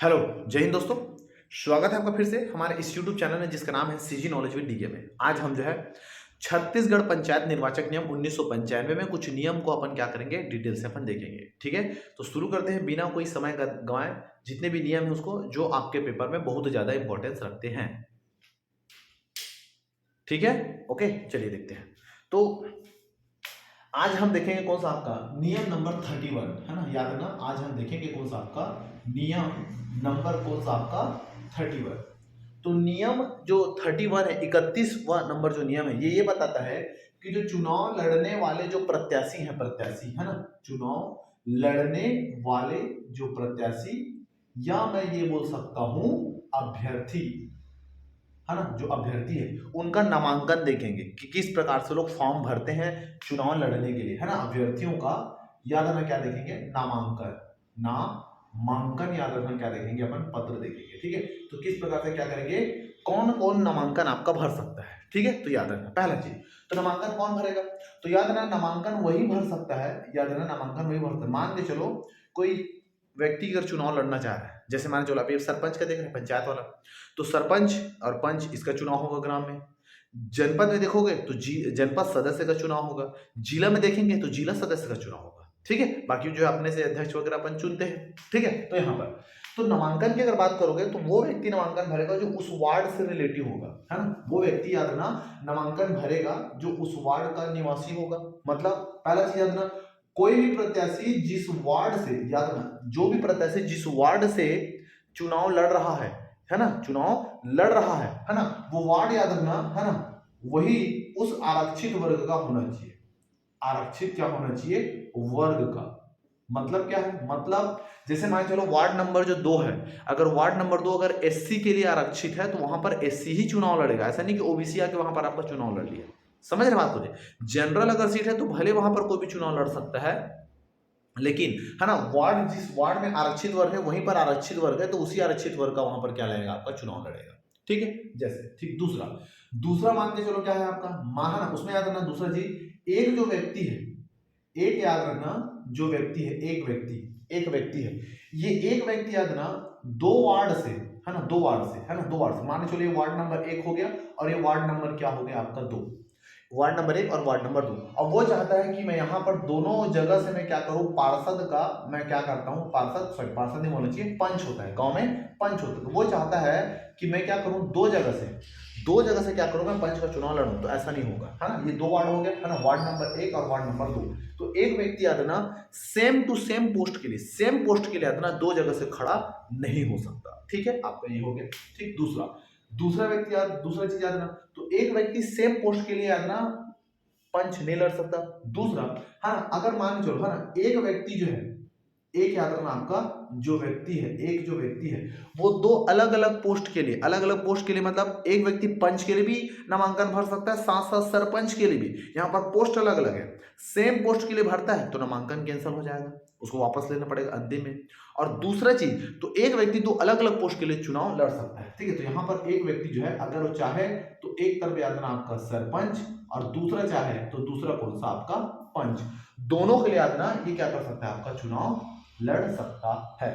Hello, जय हिंद दोस्तों। स्वागत है आपका फिर से हमारे इस यूट्यूब चैनल में जिसका नाम है सीजी नॉलेज विद डीके में। आज हम जो है छत्तीसगढ़ पंचायत निर्वाचक नियम 1995 में कुछ नियम को अपन क्या करेंगे डिटेल से अपन देखेंगे। ठीक है, तो शुरू करते हैं बिना कोई समय गंवाए। जितने भी नियम है उसको जो आपके पेपर में बहुत ज्यादा इंपॉर्टेंस रखते हैं। ठीक है, ओके, चलिए देखते हैं। तो आज हम देखेंगे कौन सा आपका नियम नंबर 31 है ना, याद रखना। आज हम देखेंगे कौन सा आपका नियम नंबर कौन सा आपका 31। तो नियम जो 31 है, 31वां नंबर जो नियम है ये बताता है कि जो चुनाव लड़ने वाले जो प्रत्याशी हैं, प्रत्याशी है ना, चुनाव लड़ने वाले जो प्रत्याशी या मैं ये बोल सकता हूं अभ्यर्थी है ना, जो अभ्यर्थी है उनका नामांकन देखेंगे कि किस प्रकार से लोग फॉर्म भरते हैं चुनाव लड़ने के लिए, है ना। अभ्यर्थियों का याद रखना क्या देखेंगे, नामांकन। नामांकन याद रखना क्या देखेंगे अपन, पत्र देखेंगे। ठीक है, तो किस प्रकार से क्या करेंगे, कौन कौन नामांकन आपका भर सकता है। ठीक है, तो याद रखना पहला चीज, तो नामांकन कौन भरेगा, तो याद रखना नामांकन वही भर सकता है। याद रखना नामांकन वही भर सकता है। मान के चलो कोई व्यक्ति अगर चुनाव लड़ना चाह रहा है, जैसे मान चलो अभी सरपंच का देख रहे हैं, पंचायत वाला, तो सरपंच और पंच इसका चुनाव होगा ग्राम में। जनपद में देखोगे तो जनपद सदस्य का चुनाव होगा। जिला में देखेंगे तो जिला सदस्य का चुनाव होगा। ठीक है, बाकी जो है अपने से अध्यक्ष वगैरह अपन चुनते हैं। ठीक है, तो यहाँ पर तो नामांकन की अगर बात करोगे तो वो व्यक्ति नामांकन भरेगा जो उस वार्ड से रिलेटिव होगा, है ना। वो व्यक्ति याद रखना नामांकन भरेगा जो उस वार्ड का निवासी होगा। मतलब पहला चीज याद रखना, कोई भी प्रत्याशी जिस वार्ड से, याद रखना, जो भी प्रत्याशी जिस वार्ड से चुनाव लड़ रहा है ना, चुनाव लड़ रहा है ना, वो वार्ड याद रखना, है ना, वही उस आरक्षित वर्ग का होना चाहिए। आरक्षित क्या होना चाहिए, वर्ग का। मतलब क्या है, मतलब जैसे मान चलो वार्ड नंबर जो 2 है, अगर वार्ड नंबर 2 अगर एससी के लिए आरक्षित है तो वहां पर एससी ही चुनाव लड़ेगा। ऐसा नहीं कि ओबीसी आके वहां पर आपका चुनाव लड़ लिया। समझ रहे बात मुझे। जनरल अगर सीट है तो भले वहां पर कोई भी चुनाव लड़ सकता है, लेकिन है ना वार्ड जिस वार्ड में आरक्षित वर्ग है वहीं पर आरक्षित वर्ग है तो उसी आरक्षित वर्ग का वहां पर क्या लड़ेगा, आपका चुनाव लड़ेगा। ठीक है, जैसे ठीक। दूसरा दूसरा मान के चलो क्या है आपका है ना, उसमें याद रखना दूसरा चीज, एक जो व्यक्ति है, एक याद रखना जो व्यक्ति है, एक व्यक्ति है, ये एक व्यक्ति याद रखना दो वार्ड से, है ना, दो वार्ड से, है ना, दो वार्ड से। मान के चलो ये वार्ड नंबर 1 हो गया और ये वार्ड नंबर क्या हो गया आपका 2। वार्ड नंबर 1 और वार्ड नंबर 2। अब वो चाहता है कि मैं यहाँ पर दोनों जगह से मैं क्या करूं, पार्षद का मैं क्या करता हूं, पार्षद, सॉरी पार्षद नहीं होना चाहिए, पंच होता है, गांव में पंच होता है। तो वो चाहता है कि मैं क्या करूं, दो जगह से क्या करूं, मैं पंच का चुनाव लड़ूं। तो ऐसा नहीं होगा, है ना। ये दो वार्ड हो गए, है ना, वार्ड नंबर 1 और वार्ड नंबर 2। तो एक व्यक्ति याद रखना सेम टू सेम पोस्ट के लिए, सेम पोस्ट के लिए याद रखना दो जगह से खड़ा नहीं हो सकता। ठीक है, आपका ये हो गया। ठीक, दूसरा व्यक्ति याद, दूसरा चीज याद रखना, तो एक व्यक्ति सेम पोस्ट के लिए याद रखना पंच नहीं लड़ सकता। दूसरा, है ना, अगर मान के चलो, है ना, एक व्यक्ति जो है, एक याद रखना आपका जो व्यक्ति है, एक जो व्यक्ति है वो दो अलग अलग पोस्ट के लिए, अलग अलग पोस्ट के लिए, मतलब एक व्यक्ति पंच के लिए भी नामांकन भर सकता है, साथ साथ सरपंच के लिए भी। यहाँ पर पोस्ट अलग अलग है, सेम पोस्ट के लिए भरता है तो नामांकन कैंसिल हो जाएगा, उसको वापस लेना पड़ेगा अंतिम में। और दूसरा चीज, तो एक व्यक्ति दो अलग अलग पोस्ट के लिए चुनाव लड़ सकता है। ठीक है, तो यहाँ पर एक व्यक्ति जो है अगर वो चाहे तो एक तरफ याद रखना आपका सरपंच और दूसरा चाहे तो दूसरा कौन सा आपका पंच, दोनों के लिए याद रखना ये क्या कर सकता है, आपका चुनाव लड़ सकता है।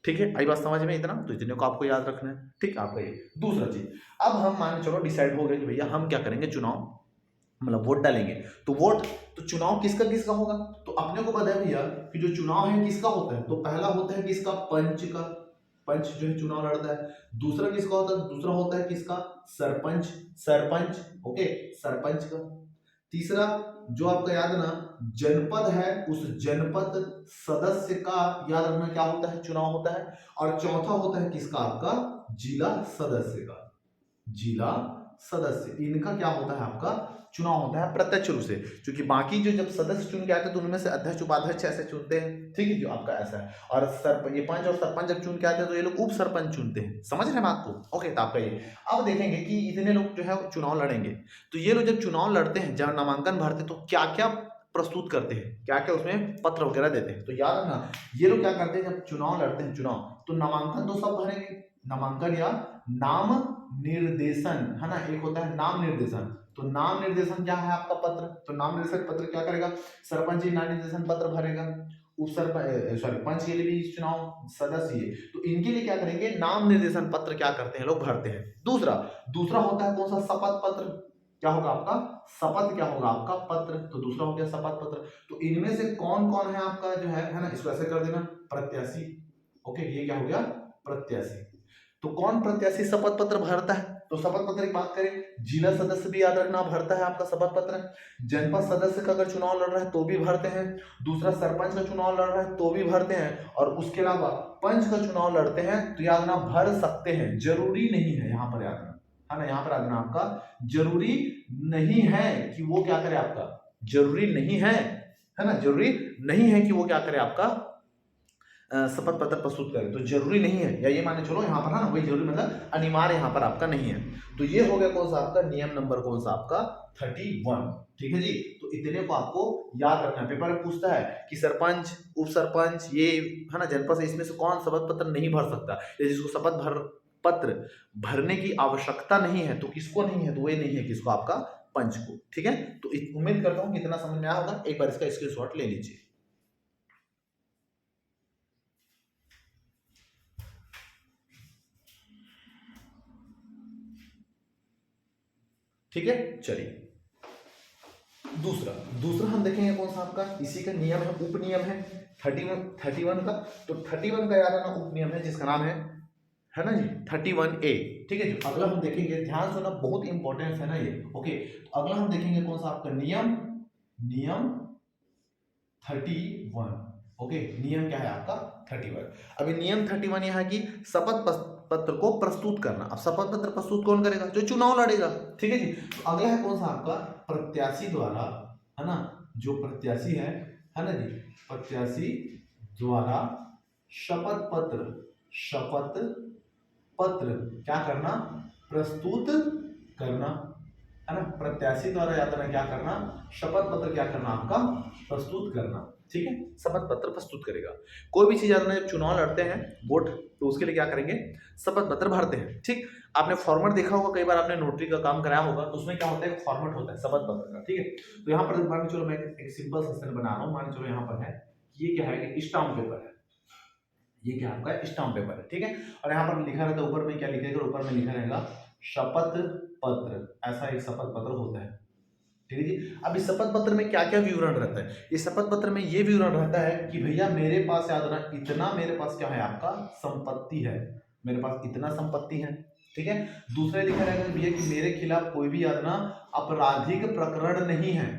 ठीक है, आई बात समझ में इतना, तो इतने को आपको याद रखना है। ठीक, आपका ये दूसरा चीज। अब हम मान चलो डिसाइड हो गए कि भैया हम क्या करेंगे, चुनाव मतलब वोट डालेंगे। तो वोट, तो चुनाव किसका किसका होगा, तो अपने को पता है भैया कि जो चुनाव है किसका होता है, तो पहला होता है किसका, पंच का, पंच जो है चुनाव लड़ता है। दूसरा किसका होता है, दूसरा होता है किसका, सरपंच, सरपंच, ओके, सरपंच का। तीसरा जो आपका याद ना जनपद है, उस जनपद सदस्य का याद रखना क्या होता है, चुनाव होता है। और चौथा होता है किसका, आपका जिला सदस्य का, जिला सदस्य, इनका क्या होता है, आपका चुनाव होता है प्रत्यक्ष रूप से। क्योंकि बाकी जो जब सदस्य चुन के आते हैं तो उनमें से अध्यक्ष उपाध्यक्ष ऐसे चुनते हैं। ठीक है, जो आपका ऐसा है। और ये पंच और सरपंच जब चुन के आते हैं तो ये लोग उप सरपंच चुनते हैं। समझ रहे हैं बात को, ओके। तो आपका ये अब देखेंगे कि इतने लोग जो है चुनाव लड़ेंगे, तो ये लोग जब चुनाव लड़ते हैं, जब नामांकन भरते हैं तो क्या क्या प्रस्तुत करते हैं, क्या क्या उसमें पत्र वगैरह देते हैं। तो याद रखना ये लोग क्या करते हैं, जब चुनाव लड़ते हैं, चुनाव तो नामांकन तो सब भरेंगे, नामांकन या नाम निर्देशन, है ना, एक होता है नाम निर्देशन। तो नाम निर्देशन क्या है आपका पत्र, तो नाम निर्देशन पत्र क्या करेगा, सरपंच जी नाम निर्देशन पत्र भरेगा। उप सरपंच सॉरी पंच के लिए भी चुनाव सदस्य ये, तो इनके लिए क्या करेंगे, नाम निर्देशन पत्र क्या करते हैं लोग, भरते हैं। दूसरा दूसरा होता है कौन सा, शपथ पत्र। क्या होगा आपका, शपथ क्या होगा आपका, पत्र। तो दूसरा हो गया शपथ पत्र। तो इनमें से कौन कौन है आपका जो है ना, इसको ऐसे कर देना, प्रत्याशी। ओके, ये क्या हो गया, प्रत्याशी। तो कौन प्रत्याशी शपथ पत्र भरता है, तो शपथ पत्र की बात करें, जिला सदस्य भी याद रखना भरता है आपका शपथ पत्र। जनपद सदस्य का अगर चुनाव लड़ रहा है तो भी भरते हैं। दूसरा सरपंच का चुनाव लड़ रहा है तो भी भरते हैं। और उसके अलावा पंच का चुनाव लड़ते हैं तो याद रखना भर सकते हैं, जरूरी नहीं है, यहाँ पर याद रखना है ना, यहाँ पर याद रखना आपका जरूरी नहीं है कि वो क्या करे आपका, जरूरी नहीं है ना, जरूरी नहीं है कि वो क्या करे आपका शपथ पत्र प्रस्तुत करें, तो जरूरी नहीं है, या ये माने चलो यहाँ पर है ना, वही जरूरी मतलब अनिवार्य यहाँ पर आपका नहीं है। तो ये हो गया कौन सा आपका नियम नंबर कौन सा आपका 31। ठीक है जी, तो इतने को आपको याद रखना है। पेपर में पूछता है कि सरपंच उप सरपंच ये है ना जनपद से, इसमें से कौन शपथ पत्र नहीं भर सकता, या जिसको शपथ पत्र भरने की आवश्यकता नहीं है, तो किसको नहीं है, तो ये नहीं है किसको, आपका पंच को। ठीक है, तो उम्मीद करता हूँ कितना समझ में आया होगा। एक बार इसका स्क्रीनशॉट ले लीजिए। ठीक है, चलिए दूसरा दूसरा हम देखेंगे कौन सा आपका, इसी का नियम है, उप नियम है 31 का। तो 31 का याद आना उप नियम है जिसका नाम है ना जी 31A। ठीक है जी, अगला हम देखेंगे, ध्यान सुनना, बहुत इंपॉर्टेंट है ना ये। ओके, तो अगला हम देखेंगे कौन सा आपका नियम 31। ओके, नियम क्या है आपका 31। अभी नियम 31 यह है कि शपथ पत्र को प्रस्तुत करना। अब शपथ पत्र प्रस्तुत कौन करेगा, जो चुनाव लड़ेगा। ठीक है जी, तो अगला है कौन सा आपका, प्रत्याशी द्वारा, है ना, जो प्रत्याशी है ना जी, प्रत्याशी द्वारा शपथ पत्र क्या करना, प्रस्तुत करना, है ना। प्रत्याशी द्वारा याद रखना क्या करना, शपथ पत्र क्या करना आपका, प्रस्तुत करना। ठीक है, शपथ पत्र प्रस्तुत करेगा। कोई भी चीज याद रखना, जब चुनाव लड़ते हैं वोट, तो उसके लिए क्या करेंगे, शपथ पत्र भरते हैं। ठीक, आपने फॉर्मेट देखा होगा, कई बार आपने नोटरी का काम कराया होगा, तो उसमें क्या होता है, फॉर्मेट होता है शपथ पत्र का। ठीक है, तो यहाँ पर मान चलो मैं एक सिंपल सेशन बना रहा हूँ, मान चलो यहाँ पर है, ये क्या है, स्टाम्प पेपर है, ये क्या आपका स्टाम्प पेपर है। ठीक है, और यहाँ पर लिखा रहता है, ऊपर में क्या लिखेगा, ऊपर में लिखा रहेगा शपथ पत्र, ऐसा एक शपथ पत्र होता है। ठीक है जी, अब इस शपथ पत्र में क्या क्या विवरण रहता है, इस शपथ पत्र में ये विवरण रहता है कि भैया मेरे पास याद रखना, इतना मेरे पास क्या है आपका संपत्ति है, मेरे पास इतना संपत्ति है। ठीक है, दूसरा लिखा रहेगा भैया कि मेरे खिलाफ कोई भी याद रखना आपराधिक प्रकरण नहीं है।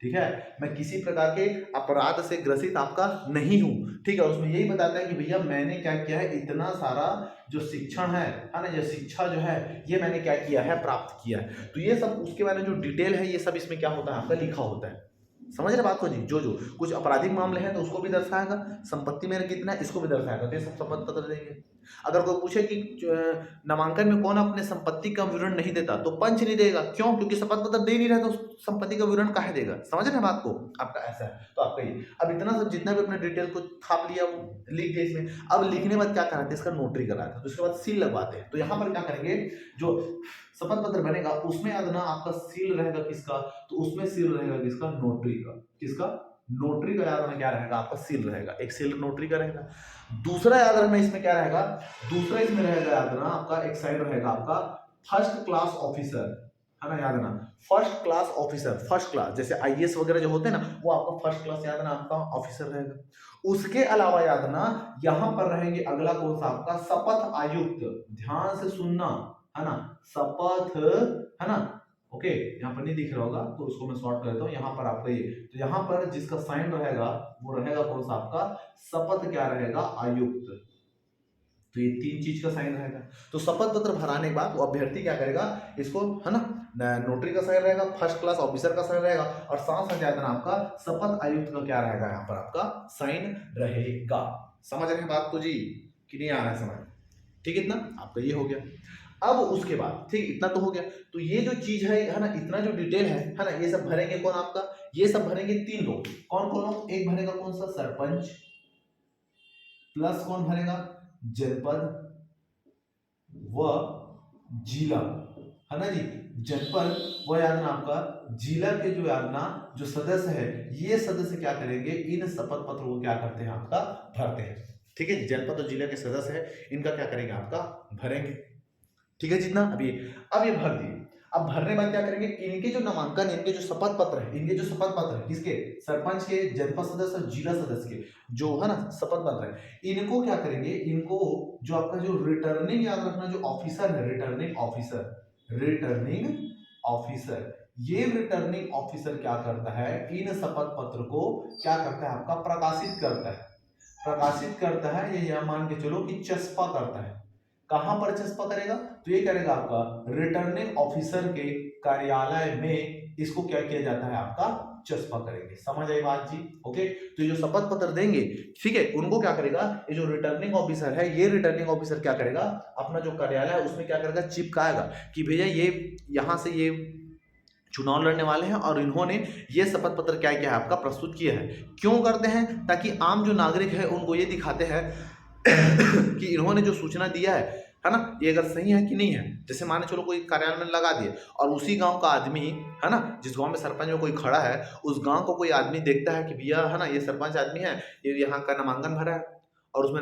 ठीक है, मैं किसी प्रकार के अपराध से ग्रसित आपका नहीं हूं। ठीक है, उसमें यही बताता है कि भैया मैंने क्या किया है, इतना सारा जो शिक्षण है ना, जो शिक्षा जो है, ये मैंने क्या किया है, प्राप्त किया है। तो ये सब उसके बारे में जो डिटेल है, ये सब इसमें क्या होता है आपका लिखा होता है। समझ रहे बात को जी, जो जो कुछ आपराधिक मामले हैं तो उसको भी दर्शाएगा, संपत्ति मेरा कितना है इसको भी दर्शाएगा, तो ये सब शपथ पत्र देंगे। अगर कोई पूछे कि नामांकन में कौन अपने संपत्ति का विवरण नहीं देता, तो पंच नहीं देगा, क्यों, क्योंकि शपथ पत्र दे नहीं रहा, तो संपत्ति का विवरण काहे देगा। समझ रहे हैं बात को, आपका ऐसा है। तो आपका ये अब इतना सब जितना भी अपने डिटेल को छाप लिया वो लिख दिया इसमें। अब लिखने बाद क्या करना है, इसका नोटरी कराता है, तो उसके बाद सील लगवाते हैं। तो यहाँ पर क्या करेंगे, जो शपथ पत्र बनेगा उसमें याद ना आपका सील रहेगा किसका, तो उसमें सील रहेगा किसका, नोटरी का। किसका, नोटरी का। याद रखना क्या रहेगा आपका, सील रहेगा, एक सील नोटरी का रहेगा। दूसरा याद रखना इसमें क्या रहेगा, दूसरा इसमें रहेगा याद रखना आपका एक साइड रहेगा आपका फर्स्ट क्लास ऑफिसर, है ना, याद रखना first class officer, first class जैसे आईएएस वगैरह जो होते हैं ना, वो आपका फर्स्ट क्लास याद रखना आपका ऑफिसर रहेगा। उसके अलावा याद रखना यहां पर रहेंगे अगला कौन सा आपका शपथ आयुक्त, ध्यान से सुनना, है ना, शपथ, है ना। ओके, यहाँ पर नहीं दिख रहा होगा तो उसको मैं शॉर्ट कर देता हूँ, यहाँ पर आपका ये, तो यहाँ पर जिसका साइन रहेगा वो रहेगा कौन सा आपका, शपथ क्या रहेगा, आयुक्त। तो ये तीन चीज का साइन रहेगा। तो शपथ पत्र भराने के बाद वो अभ्यर्थी क्या करेगा, इसको, है ना, नोटरी का साइन रहेगा, फर्स्ट क्लास ऑफिसर का साइन रहेगा, और साथ साथ याद रखना आपका शपथ आयुक्त का क्या रहेगा, यहाँ पर आपका साइन रहेगा। समझ रहे हैं बात को जी, कि नहीं आ रहा है समझ, ठीक है, इतना आपका ये हो गया। अब उसके बाद ठीक इतना तो हो गया, तो ये जो चीज है ना, इतना जो डिटेल है ना, ये सब भरेंगे कौन आपका, ये सब भरेंगे तीन लोग। कौन कौन लोग, एक भरेगा कौन सा, सरपंच, प्लस कौन भरेगा, जनपद व जिला, है ना जी, जनपद व याद ना आपका जिला के जो याद ना जो सदस्य है, ये सदस्य क्या करेंगे, इन शपथ पत्र को क्या करते हैं आपका भरते हैं। ठीक है, जनपद और जिला के सदस्य है, इनका क्या करेंगे आपका भरेंगे। ठीक है जितना अब ये भर दिए। अब भरने बाद क्या करेंगे, इनके जो नामांकन, इनके जो शपथ पत्र है, इनके जो शपथ पत्र है किसके, सरपंच के, जनपद सदस्य और जिला सदस्य के जो है ना शपथ पत्र है, इनको क्या करेंगे, इनको जो आपका जो रिटर्निंग, याद रखना जो ऑफिसर है, रिटर्निंग ऑफिसर, ये रिटर्निंग ऑफिसर क्या करता है, इन शपथ पत्र को क्या करता है आपका प्रकाशित करता है, ये यह मान के चलो कि चस्पा करता है। कहां पर चस्पा करेगा, तो ये करेगा आपका रिटर्निंग ऑफिसर के कार्यालय में, इसको क्या किया जाता है आपका चस्पा करेंगे। समझ आई बात जी। ओके, तो जो शपथ पत्र देंगे, ठीक है, उनको क्या करेगा, ये जो रिटर्निंग ऑफिसर है, ये रिटर्निंग ऑफिसर क्या करेगा, अपना जो कार्यालय है उसमें क्या करेगा, चिपकाएगा कि भैया ये यहां से ये चुनाव लड़ने वाले हैं और इन्होंने ये शपथ पत्र क्या किया है आपका प्रस्तुत किया है। क्यों करते हैं, ताकि आम जो नागरिक है उनको ये दिखाते हैं कि इन्होंने जो सूचना दिया है ना, ये अगर सही है कि नहीं है। जैसे माने चलो कोई कार्यालय में लगा दिए और उसी गांव का आदमी है ना, जिस गांव में सरपंच में कोई खड़ा है, उस गांव को कोई आदमी देखता है कि भैया है ना ये सरपंच आदमी है, ये यहाँ का नामांकन भरा है और उसमें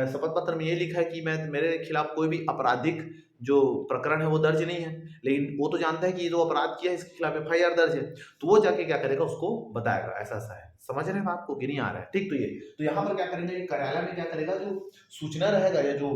शपथ पत्र में ये लिखा है कि मैं मेरे खिलाफ कोई भी आपराधिक जो प्रकरण है वो दर्ज नहीं है, लेकिन वो तो जानता है कि ये जो अपराध किया है इसके खिलाफ FIR दर्ज है, तो वो जाके क्या करेगा, उसको बताएगा ऐसा ऐसा है। समझ रहे हैं बात को कि नहीं आ रहा है। ठीक, तो यहाँ पर क्या करेंगे, कार्यालय में क्या करेगा, जो सूचना रहेगा या जो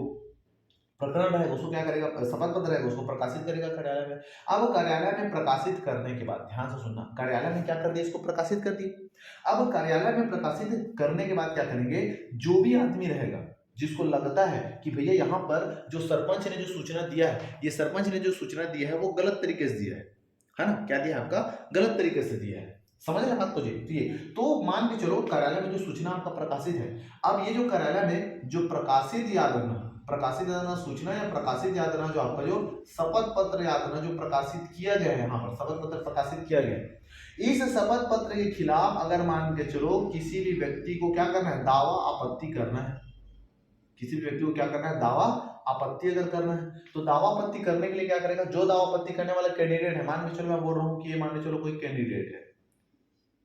प्रकरण रहेगा उसको क्या करेगा, शपथ पत्र रहेगा उसको प्रकाशित करेगा कार्यालय में। अब कार्यालय में प्रकाशित करने के बाद ध्यान से सुनना, कार्यालय में क्या कर दिया, इसको प्रकाशित कर दिया। अब कार्यालय में प्रकाशित करने के बाद क्या करेंगे, जो भी आदमी रहेगा जिसको लगता है कि भैया यहाँ पर जो सरपंच ने जो सूचना दिया है, ये सरपंच ने जो सूचना दिया है वो गलत तरीके से दिया है ना, क्या दिया है आपका, गलत तरीके से दिया है। समझ रहे बात को जी। तो मान के चलो कार्यालय में जो सूचना आपका प्रकाशित है, अब ये जो कार्यालय में जो प्रकाशित यादना सूचना या प्रकाशित यादना जो आपका जो शपथ पत्र यादना जो प्रकाशित किया गया है, यहाँ पर शपथ पत्र प्रकाशित किया गया है, इस शपथ पत्र के खिलाफ अगर मान के चलो किसी भी व्यक्ति को क्या करना है, दावा आपत्ति करना है। किसी भी व्यक्ति को क्या करना है, दावा आपत्ति अगर करना है, तो दावा आपत्ति करने के लिए क्या करेगा, जो दावा आपत्ति करने वाला कैंडिडेट है, मान के चलो मैं बोल रहा हूँ कि ये मान के चलो कोई कैंडिडेट है,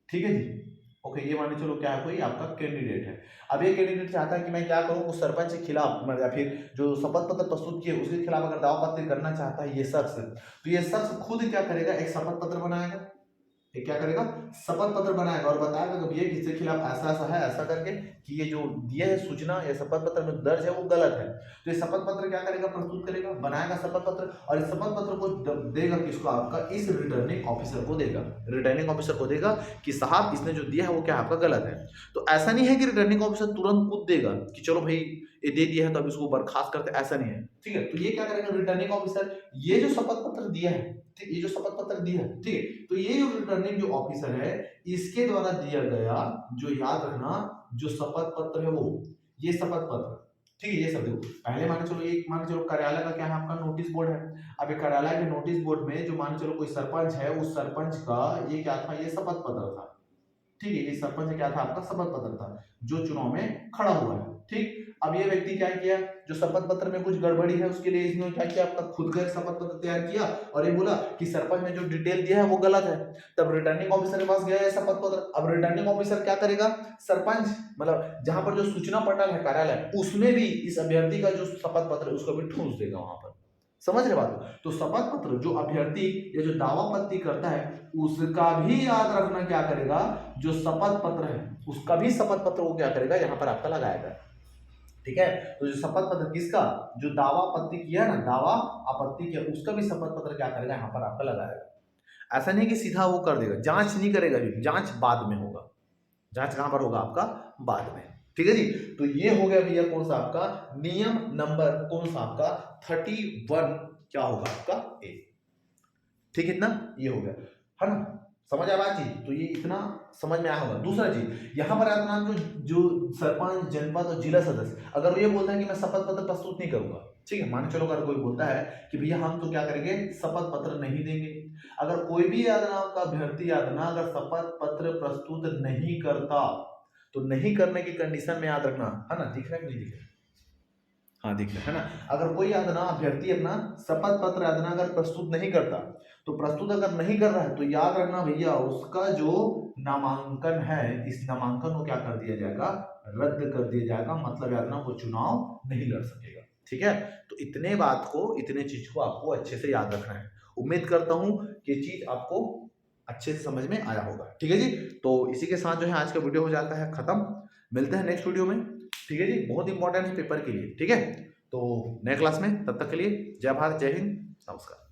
ठीक है जी। ओके, ये मान के चलो क्या है, कोई आपका कैंडिडेट है। अब ये कैंडिडेट चाहता है कि मैं क्या करूं, उस सरपंच के खिलाफ या फिर जो शपथ पत्र प्रस्तुत किए उसके खिलाफ अगर दावा आपत्ति करना चाहता है ये शख्स, तो ये शख्स खुद क्या करेगा, एक शपथ पत्र बनाएगा, ये क्या करेगा, शपथ पत्र बनाएगा और बताएगा कि भैया किसके खिलाफ ऐसा ऐसा है, ऐसा करके कि ये जो दिया है सूचना या शपथ पत्र में दर्ज है वो गलत है। तो ये शपथ पत्र क्या करेगा, प्रस्तुत करेगा, बनाएगा शपथ पत्र और इस शपथ पत्र को देगा किसको, आपका इस रिटर्निंग ऑफिसर को देगा, रिटर्निंग ऑफिसर को देगा कि साहब इसने जो दिया है वो क्या आपका गलत है। तो ऐसा नहीं है कि रिटर्निंग ऑफिसर तुरंत खुद देगा कि चलो भाई ये दे दिया है तो अब इसको बर्खास्त करते, ऐसा नहीं है। ठीक है, तो ये क्या करेगा, रिटर्निंग ऑफिसर ये जो शपथ पत्र दिया है, ठीक, ये जो शपथ पत्र दिया है, ठीक है, तो ये जो रिटर्निंग जो ऑफिसर है इसके द्वारा दिया गया जो याद रखना जो शपथ पत्र है वो ये शपथ पत्र, ठीक है, ये सब देखो पहले मान चलो एक मान चलो कार्यालय का क्या है आपका नोटिस बोर्ड है। अब ये कार्यालय के नोटिस बोर्ड में जो मान चलो कोई सरपंच है, उस सरपंच का ये क्या था, ये शपथ पत्र था, ठीक है, ये सरपंच क्या था आपका शपथ पत्र था जो चुनाव में खड़ा हुआ है। ठीक, अब ये व्यक्ति क्या किया, जो शपथ पत्र में कुछ गड़बड़ी है उसके लिए इसने क्या किया, आपका खुद का एक शपथ पत्र तैयार किया और ये बोला कि सरपंच ने जो डिटेल दिया है वो गलत है। तब रिटर्निंग ऑफिसर के पास गया है शपथ पत्र। अब रिटर्निंग ऑफिसर क्या करेगा, सरपंच मतलब जहां पर जो सूचना पटल है कार्यालय उसमें भी इस अभ्यर्थी का जो शपथ पत्र है उसको भी ठूंस देगा वहां पर। समझ रहे बात। तो शपथ पत्र जो अभ्यर्थी या जो दावापत्ति करता है उसका भी याद रखना क्या करेगा, जो शपथ पत्र है उसका भी शपथ पत्र वो क्या करेगा, यहाँ पर आपका लगाएगा। ठीक है, तो जो शपथ पत्र किसका, जो दावा आपत्ति किया ना, दावा आपत्ति किया उसका भी शपथ पत्र क्या करेगा, यहाँ पर आपका लगाएगा। ऐसा नहीं कि सीधा वो कर देगा, जांच नहीं करेगा, जांच बाद में होगा। जांच कहां पर होगा आपका, बाद में। ठीक है जी, तो ये हो गया भैया कौन सा आपका नियम नंबर कौन सा आपका 31 क्या होगा आपका ए। ठीक, इतना ये हो गया है ना, समझ आ बात जी। तो ये इतना समझ में आया होगा। दूसरा चीज यहाँ पर आता जो जो सरपंच जनपद और जिला सदस्य अगर ये बोलता है कि मैं शपथ पत्र प्रस्तुत नहीं करूंगा, ठीक है, मान चलो अगर कोई बोलता है कि भैया हम तो क्या करेंगे शपथ पत्र नहीं देंगे, अगर कोई भी यादना का अभ्यर्थी यादना अगर शपथ पत्र प्रस्तुत नहीं करता तो नहीं करने की कंडीशन में याद रखना है ना, दिख रहा है कि नहीं दिख रहा, हाँ दिख रहा है ना। अगर कोई यादना अभ्यर्थी अपना शपथ पत्र यादना अगर प्रस्तुत नहीं करता तो प्रस्तुत अगर नहीं कर रहा है तो याद रखना भैया, उसका जो नामांकन है, इस नामांकन को क्या कर दिया जाएगा, रद्द कर दिया जाएगा। मतलब याद रखना वो चुनाव नहीं लड़ सकेगा। ठीक है, तो इतने बात को, इतने चीज को आपको अच्छे से याद रखना है। उम्मीद करता हूं कि ये चीज आपको अच्छे से समझ में आया होगा। ठीक है जी, तो इसी के साथ जो है आज का वीडियो हो जाता है खत्म। मिलते हैं नेक्स्ट वीडियो में। ठीक है जी, बहुत इंपॉर्टेंट है पेपर के लिए। ठीक है, तो नए क्लास में, तब तक के लिए जय भारत, जय हिंद, नमस्कार।